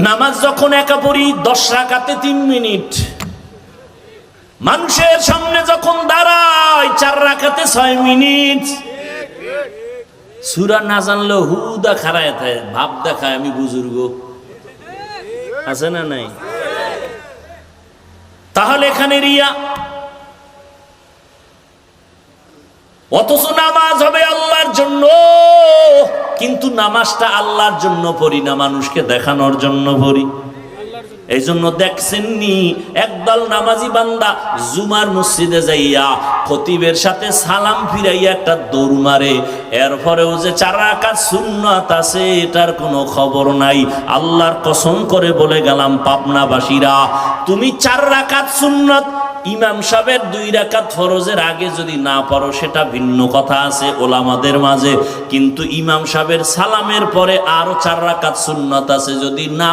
নামাজ যখন একা পড়ি 10 রাকাতে 3 মিনিট, মানুষের সামনে যখন দাঁড়াই 4 রাকাতে 6 মিনিট। সূরা না জানলেও হুদা খাড়ায় থাকে, ভাব দেখায় আমি বুজুর্গ, আছে না নাই? তাহলে এখানে রিয়া। অথচ নামাজ হবে আল্লাহর জন্য, কিন্তু নামাজটা আল্লাহর জন্য পড়ি না, মানুষকে দেখানোর জন্য পড়ি। এই জন্য দেখছেননি একদল নামাজি বান্দা জুমার মসজিদে যাইয়া খতিবের সাথে সালাম ফিরাইয়া একটা দৌড় মারে, এরপরেও যে 4 রাকাত সুন্নাত আছে এটার কোনো খবর নাই। আল্লাহর কসম করে বলে গেলাম পাবনাবাসীরা, তুমি 4 রাকাত সুন্নাত ইমাম সাহেবের 2 রাকাত ফরজের আগে যদি না পড়ো সেটা ভিন্ন কথা আছে ওলামাদের মাঝে, কিন্তু ইমাম সাহেবের সালামের পরে আরো 4 রাকাত সুন্নাত আছে, যদি না